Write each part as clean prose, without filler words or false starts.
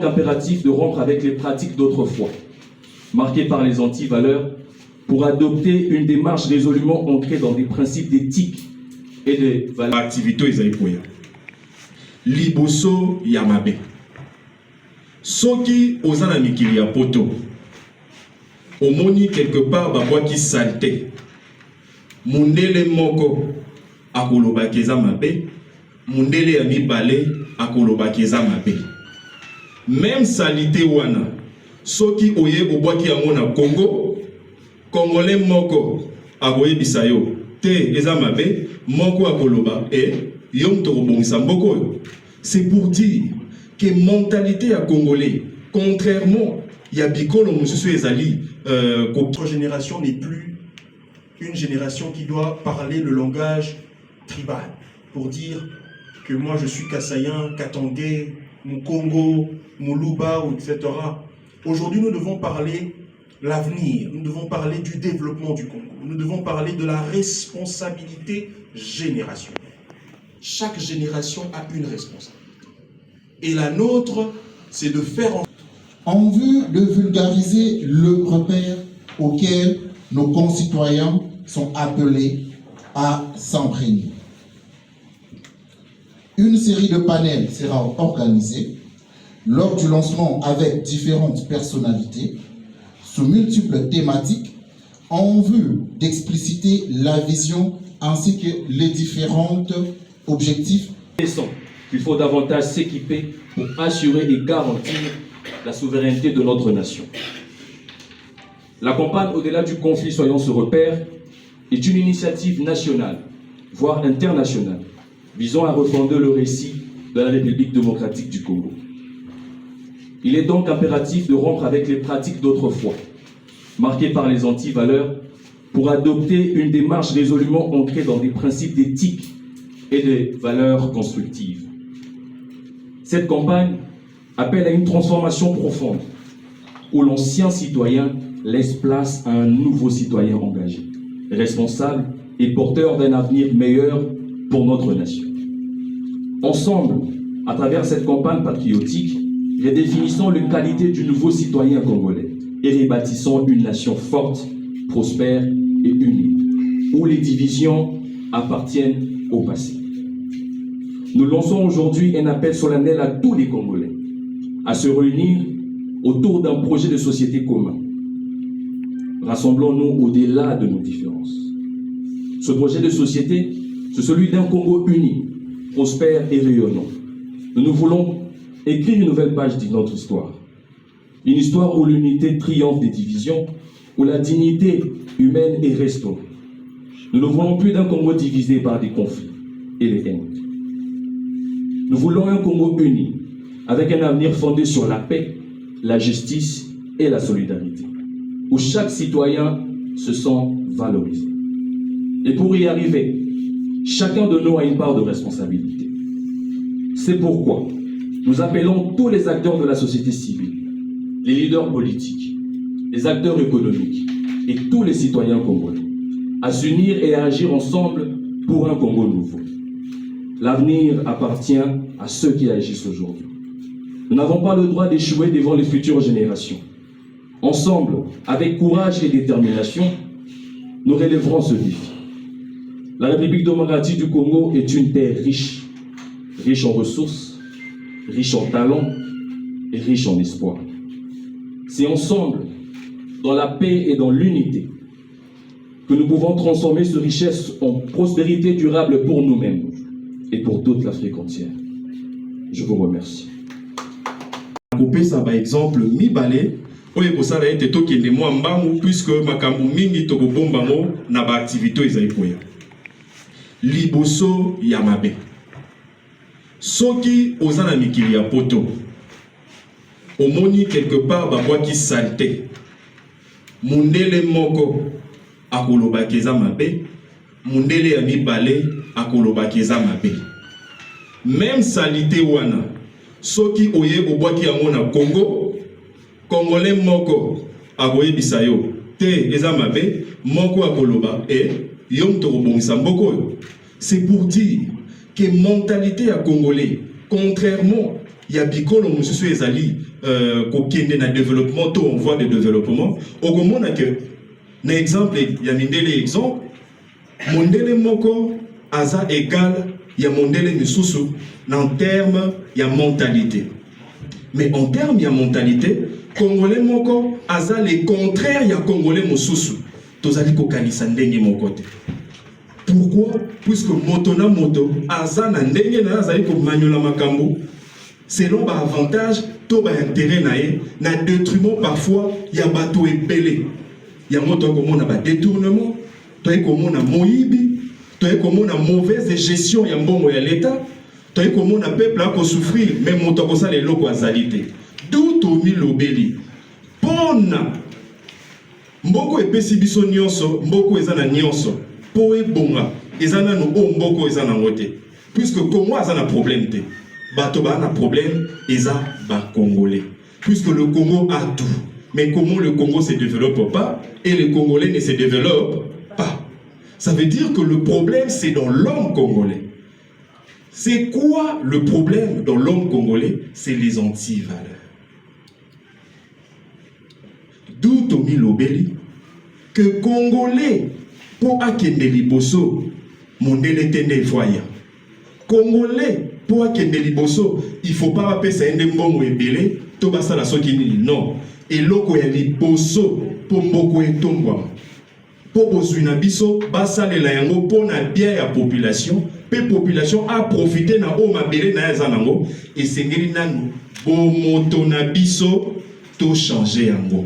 donc impératif de rompre avec les pratiques d'autrefois, marquées par les anti-valeurs, pour adopter une démarche résolument ancrée dans des principes d'éthique et de valeurs. Activité ezali liboso ya mabe. Soki ozana mikili ya poto, omoni quelque part babwaki saleté. Mundele moko akolobaki eza mabe, mundele ya mibale akolobaki eza mabe. Même salité wana, soki oye obwaki yango na Congo, Congolais moko akoyebisa yo te eza mabe, moko akoloba yom tokobongisa mboko yo. C'est pour dire que mentalité à Congolais, contrairement à Bikolo Moussousou Ezali, notre génération n'est plus une génération qui doit parler le langage tribal pour dire que moi je suis Kassaïen, Katangé, Mukongo, Muluba, etc. Aujourd'hui, nous devons parler l'avenir, nous devons parler du développement du Congo, nous devons parler de la responsabilité générationnelle. Chaque génération a une responsabilité. Et la nôtre, c'est de faire en vue de vulgariser le repère auquel nos concitoyens sont appelés à s'imprégner. Une série de panels sera organisée lors du lancement avec différentes personnalités sous multiples thématiques en vue d'expliciter la vision ainsi que les différents objectifs. Il faut davantage s'équiper pour assurer et garantir la souveraineté de notre nation. La campagne au-delà du conflit Soyons ce repère est une initiative nationale, voire internationale, visant à refonder le récit de la République démocratique du Congo. Il est donc impératif de rompre avec les pratiques d'autrefois, marquées par les anti-valeurs, pour adopter une démarche résolument ancrée dans des principes d'éthique et des valeurs constructives. Cette campagne appelle à une transformation profonde où l'ancien citoyen laisse place à un nouveau citoyen engagé, responsable et porteur d'un avenir meilleur pour notre nation. Ensemble, à travers cette campagne patriotique, redéfinissons les qualités du nouveau citoyen congolais et rebâtissons une nation forte, prospère et unie, où les divisions appartiennent au passé. Nous lançons aujourd'hui un appel solennel à tous les Congolais à se réunir autour d'un projet de société commun. Rassemblons-nous au-delà de nos différences. Ce projet de société, c'est celui d'un Congo uni, prospère et rayonnant. Nous voulons écrire une nouvelle page de notre histoire. Une histoire où l'unité triomphe des divisions, où la dignité humaine est restaurée. Nous ne voulons plus d'un Congo divisé par des conflits et les haines. Nous voulons un Congo uni, avec un avenir fondé sur la paix, la justice et la solidarité, où chaque citoyen se sent valorisé. Et pour y arriver, chacun de nous a une part de responsabilité. C'est pourquoi nous appelons tous les acteurs de la société civile, les leaders politiques, les acteurs économiques et tous les citoyens congolais à s'unir et à agir ensemble pour un Congo nouveau. L'avenir appartient à ceux qui agissent aujourd'hui. Nous n'avons pas le droit d'échouer devant les futures générations. Ensemble, avec courage et détermination, nous relèverons ce défi. La République démocratique du Congo est une terre riche, riche en ressources, riche en talents et riche en espoir. C'est ensemble, dans la paix et dans l'unité, que nous pouvons transformer cette richesse en prospérité durable pour nous-mêmes et pour toute l'Afrique entière. Je vous remercie. Coupé ça par exemple mibale oye kosala ete tokende mwa mbangu puisque makambo mingi tokobomba mo na ba activité ezali koya liboso ya mabe soki ozana mikili ya poto omoni quelque part babwaki saleté mundele moko akolobaki eza mabe mundele ya mibale akolobaki eza mabe même salité wana soki oye obwaki yango na Congo, Congolais moko akoyebisa yo te eza mabe, moko akoloba yom tokobongisa mboko yo. C'est pour dire que mentalité à Congolais, contrairement à Bikolo Moussousou Ezali, kokende na développement to on voit de développement okomona que na exemple ya mindele exemple mondele moko aza égal ya mondele misusu en terme ya mentalité. Mais en termes de mentalité, Congolais moko aza le contraire ya Congolais mosusu. Tozali ko kanisa ndenge moko te. Pourquoi? Puisque moto na moto aza na ndenge na azali ko manyola makambo selon ba avantage to ba intérêt na ye na détriment parfois ya bato ebele. Ya moto ko mona ba détournement, to ko mona moyibi, to ko mona mauvaise gestion ya mbongo ya l'état. Tu as comme un peuple a souffrir, même mon temps ça les locaux à salité. D'où Tomi Lobeli. Pona. Mboko e pesi biso nyonso, mboko ezana nyonso. Po e bonga, ezana no o mboko ezana ngote. Puisque Congo a un problème te. Bato ba na problème, eza ba Congolais. Puisque le Congo a tout. Mais comment le Congo se développe pas et les Congolais ne se développent pas. Ça veut dire que le problème c'est dans l'homme congolais. C'est quoi le problème dans l'homme congolais? C'est les anti-valeurs. D'où Tomi Lobeli, que Congolais, pour akende liboso, mondele tende voya. Congolais, pour akende liboso, il ne faut pas appeler ça un mbongo ebele, to basa la soki ni non. Et loko ya liboso, pour mboko etombwa. Pour bozwina biso, basa le la yango, pour na bien ya population, la population a profité na o mabele na yazanango et sengeli nanu bomoto na biso to changer yango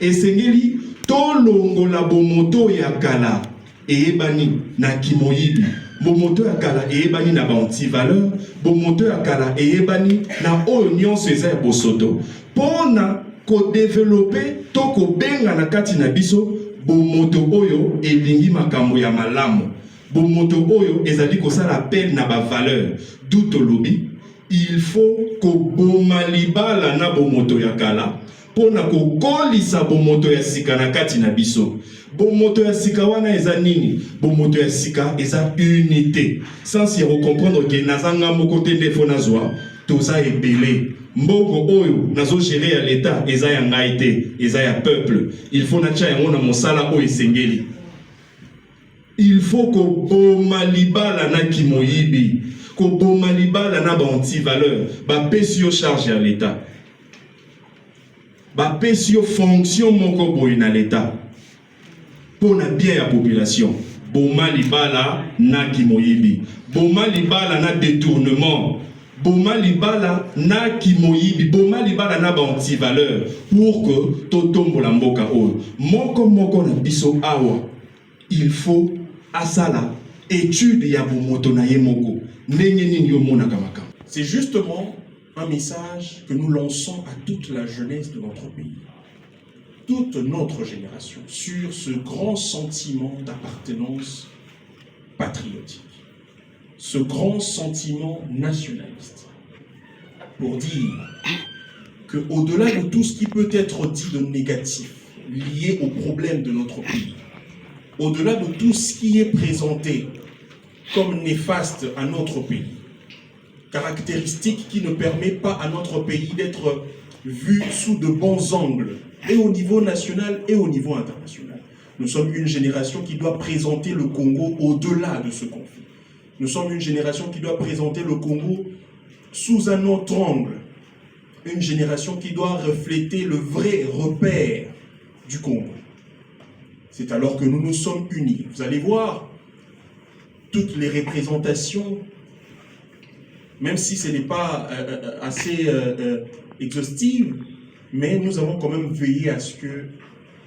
et sengeli to longo la bomoto ya kala et ebani na kimoyibi bomoto ya kala et ebani na banti valeur bomoto ya kala et ebani na oignon césar bosoto pona ko développer to ko benga na kati na biso bomoto oyo elingi makambo ya malamu. Bomoto oyo ezali ko sala peine na ba valeur d'où tolobi il faut ko bomalibala na bomoto ya kala pona ko kolisa bomoto ya sika na kati na biso. Bomoto ya sika wana eza nini? Bomoto ya sika eza unité. Sans y comprendre que nazanga moko te ndefo nazwa toza ebele. Mboko oyo nazo gérer ya l'état eza ya ngai te, eza ya peuple. Il faut na tia yango na mosala oyo esengeli. Il faut que bomalibala na kimoyibi, que bomalibala na banti valeur, ba pesio charge à l'état, ba pesio fonction moko boy na l'état, pour na bien la population. Bomalibala na kimoyibi, bomalibala na détournement, bomalibala na kimoyibi, bomalibala na banti valeur, pour que totombo la mboka oyo. Moko na biso awa, il faut asala étude ya bomoto na ye moko ndenge nini yo mona kamaka. C'est justement un message que nous lançons à toute la jeunesse de notre pays, toute notre génération, sur ce grand sentiment d'appartenance patriotique, ce grand sentiment nationaliste, pour dire que au-delà de tout ce qui peut être dit de négatif lié aux problèmes de notre pays, au-delà de tout ce qui est présenté comme néfaste à notre pays, caractéristique qui ne permet pas à notre pays d'être vu sous de bons angles, et au niveau national et au niveau international. Nous sommes une génération qui doit présenter le Congo au-delà de ce conflit. Nous sommes une génération qui doit présenter le Congo sous un autre angle. Une génération qui doit refléter le vrai repère du Congo. C'est alors que nous nous sommes unis. Vous allez voir, toutes les représentations, même si ce n'est pas assez exhaustif, mais nous avons quand même veillé à ce que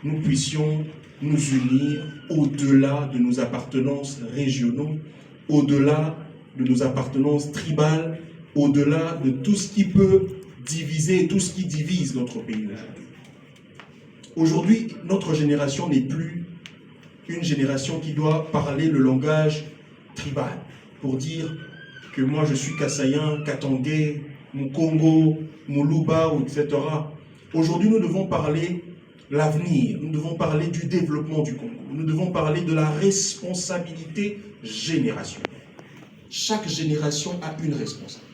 nous puissions nous unir au-delà de nos appartenances régionaux, au-delà de nos appartenances tribales, au-delà de tout ce qui peut diviser et tout ce qui divise notre pays. Aujourd'hui, notre génération n'est plus une génération qui doit parler le langage tribal pour dire que moi je suis Kassaïen, Katangé, Mukongo, Muluba, etc. Aujourd'hui, nous devons parler l'avenir, nous devons parler du développement du Congo, nous devons parler de la responsabilité générationnelle. Chaque génération a une responsabilité.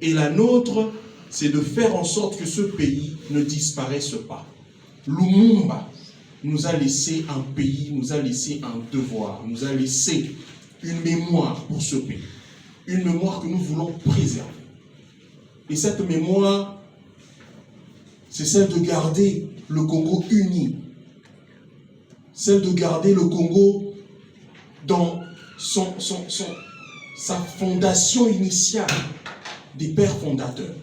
Et la nôtre c'est de faire en sorte que ce pays ne disparaisse pas. Lumumba nous a laissé un pays, nous a laissé un devoir, nous a laissé une mémoire pour ce pays. Une mémoire que nous voulons préserver. Et cette mémoire, c'est celle de garder le Congo uni. Celle de garder le Congo dans sa fondation initiale des pères fondateurs.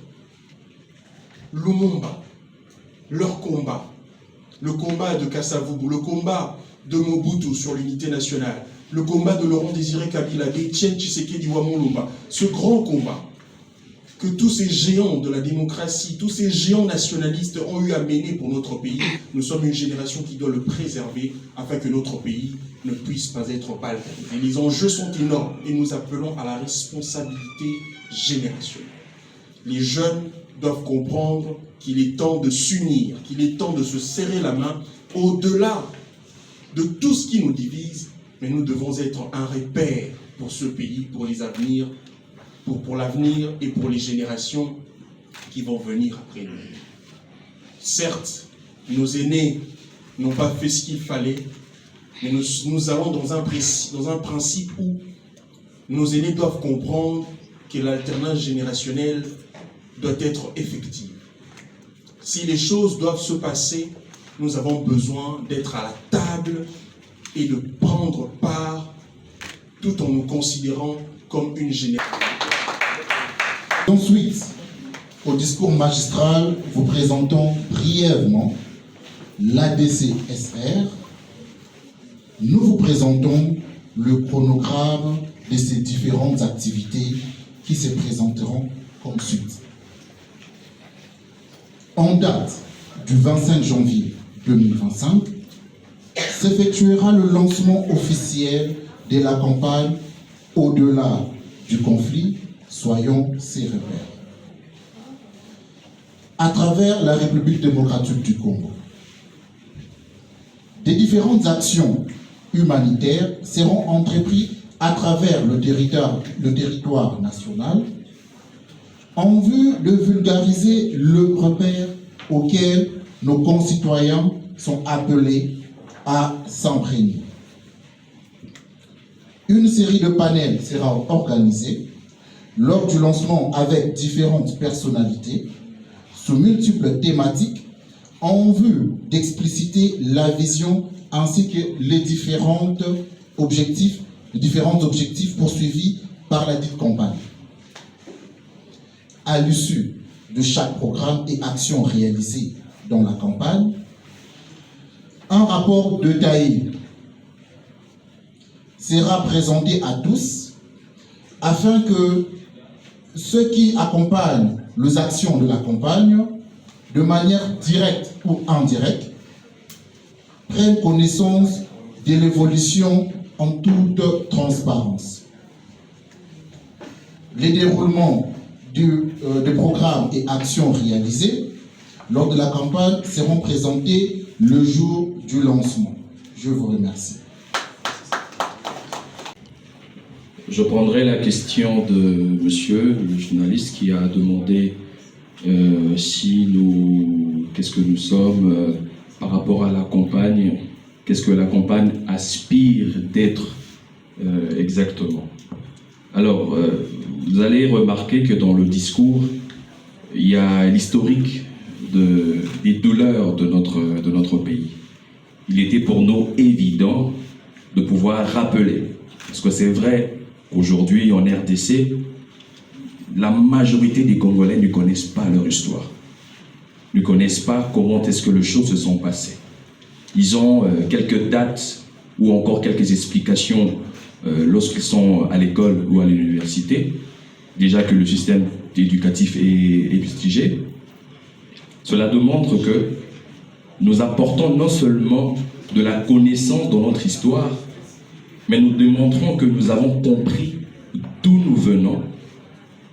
Lumumba, leur combat, le combat de Kasavubu, le combat de Mobutu sur l'unité nationale, le combat de Laurent Désiré Kabila, d'Etienne Tshisekedi Wamolumba, ce grand combat que tous ces géants de la démocratie, tous ces géants nationalistes ont eu à mener pour notre pays. Nous sommes une génération qui doit le préserver afin que notre pays ne puisse pas être balkanisé. Les enjeux sont énormes et nous appelons à la responsabilité générationnelle. Les jeunes doivent comprendre qu'il est temps de s'unir, qu'il est temps de se serrer la main au-delà de tout ce qui nous divise, mais nous devons être un repère pour ce pays, pour les avenirs, pour l'avenir et pour les générations qui vont venir après nous. Certes, nos aînés n'ont pas fait ce qu'il fallait, mais nous allons dans un principe où nos aînés doivent comprendre que l'alternance générationnelle doit être effective. Si les choses doivent se passer, nous avons besoin d'être à la table et de prendre part tout en nous considérant comme une génération. Ensuite, au discours magistral, vous présentons brièvement l'ADC-SR. Nous vous présentons le chronogramme de ces différentes activités qui se présenteront comme suite. En date du 25 janvier 2025, s'effectuera le lancement officiel de la campagne Au-delà du conflit, soyons ses repères. À travers la République démocratique du Congo, des différentes actions humanitaires seront entreprises à travers le territoire national en vue de vulgariser le repère auquel nos concitoyens sont appelés à s'imprégner. Une série de panels sera organisée lors du lancement avec différentes personnalités sous multiples thématiques en vue d'expliciter la vision ainsi que les différents objectifs poursuivis par la dite campagne. À l'issue de chaque programme et action réalisée dans la campagne, un rapport détaillé sera présenté à tous afin que ceux qui accompagnent les actions de la campagne, de manière directe ou indirecte, prennent connaissance de l'évolution en toute transparence. Les déroulements des programmes et actions réalisés lors de la campagne seront présentés le jour du lancement. Je vous remercie. Je prendrai la question de monsieur, le journaliste, qui a demandé qu'est-ce que nous sommes par rapport à la campagne, qu'est-ce que la campagne aspire d'être exactement. Alors, vous allez remarquer que dans le discours, il y a l'historique des douleurs de notre pays. Il était pour nous évident de pouvoir rappeler, parce que c'est vrai qu'aujourd'hui en RDC, la majorité des Congolais ne connaissent pas leur histoire, ne connaissent pas comment est-ce que les choses se sont passées. Ils ont quelques dates ou encore quelques explications lorsqu'ils sont à l'école ou à l'université, déjà que le système éducatif est fustigé. Cela démontre que nous apportons non seulement de la connaissance dans notre histoire, mais nous démontrons que nous avons compris d'où nous venons,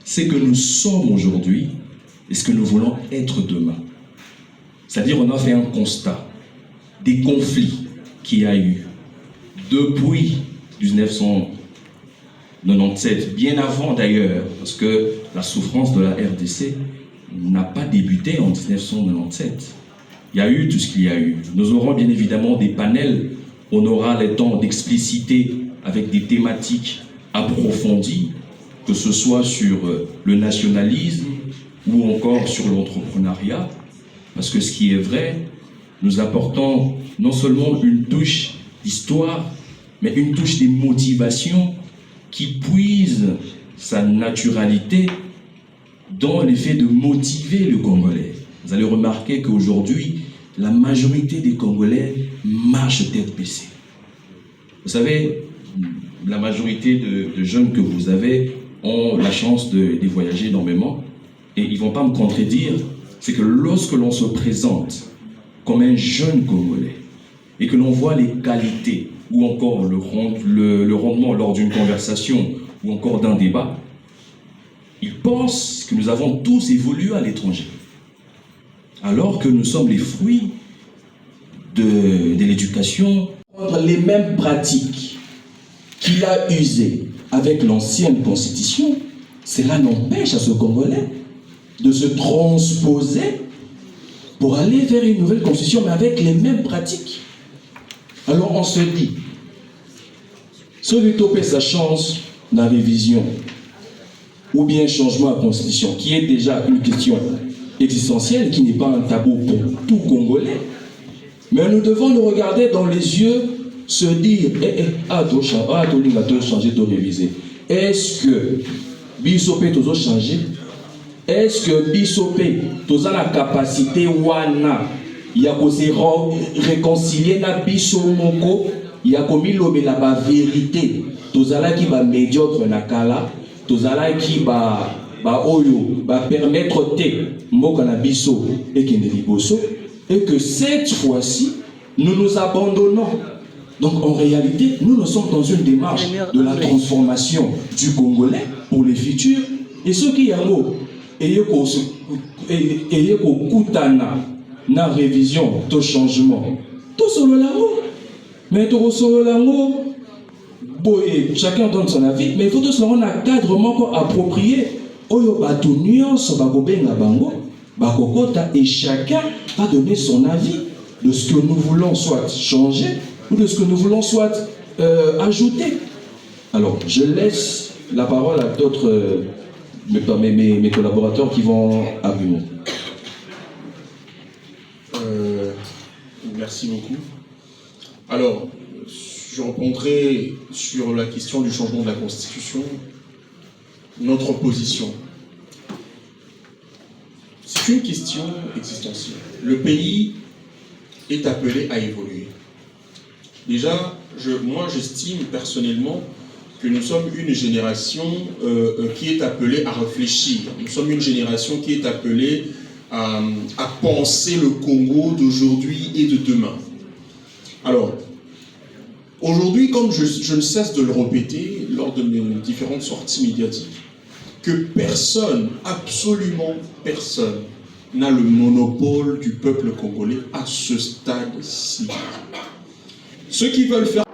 ce que nous sommes aujourd'hui et ce que nous voulons être demain. C'est-à-dire on a fait un constat des conflits qu'il y a eu depuis 1997, bien avant d'ailleurs, parce que la souffrance de la RDC n'a pas débuté en 1997. Il y a eu tout ce qu'il y a eu. Nous aurons bien évidemment des panels, on aura le temps d'expliciter avec des thématiques approfondies, que ce soit sur le nationalisme ou encore sur l'entrepreneuriat, parce que ce qui est vrai, nous apportons non seulement une touche d'histoire, mais une touche de motivation qui puise sa naturalité dans l'effet de motiver le Congolais. Vous allez remarquer qu'aujourd'hui, la majorité des Congolais marchent tête baissée. Vous savez, la majorité de jeunes que vous avez ont la chance de voyager énormément et ils ne vont pas me contredire, c'est que lorsque l'on se présente comme un jeune Congolais et que l'on voit les qualités ou encore le rendement lors d'une conversation ou encore d'un débat, ils pensent que nous avons tous évolué à l'étranger, alors que nous sommes les fruits de l'éducation. Les mêmes pratiques qu'il a usées avec l'ancienne constitution, cela n'empêche à ce Congolais de se transposer pour aller vers une nouvelle constitution, mais avec les mêmes pratiques. Alors on se dit, celui qui a sa chance dans la révision ou bien changement à la constitution, qui est déjà une question existentielle, qui n'est pas un tabou pour tout Congolais, mais nous devons nous regarder dans les yeux, se dire, changer, réviser. Est-ce que Bissopé tozo changer? Est-ce que Bissopé toza la capacité wana ya ko se réconcilier na biso moko ya ko milobela ba vérité tozala ki ba médiocre na kala tozala ki ba oyo ba permettre te mboka na biso et que cette fois-ci nous nous abandonnons. Donc en réalité, nous sommes dans une démarche de la transformation du Congolais pour les futurs. Et ce qui est en haut, ayez kutana na révision, to changement, tout solo là-haut. Mais tout solo là-haut, chacun donne son avis, mais il faut tout cela un encadrement approprié. Oyo batu nyonso bakobenga bango, bakokota, et chacun va donner son avis de ce que nous voulons soit changer ou de ce que nous voulons soit ajouter. Alors, je laisse la parole à d'autres, mes collaborateurs qui vont argumenter. Merci beaucoup. Alors, je répondrai sur la question du changement de la Constitution, notre position. C'est une question existentielle. Le pays est appelé à évoluer. Déjà, moi j'estime personnellement que nous sommes une génération qui est appelée à réfléchir. Nous sommes une génération qui est appelée à penser le Congo d'aujourd'hui et de demain. Alors, aujourd'hui, comme je ne cesse de le répéter lors de mes différentes sorties médiatiques, que personne, absolument personne, n'a le monopole du peuple congolais à ce stade-ci. Ceux qui veulent faire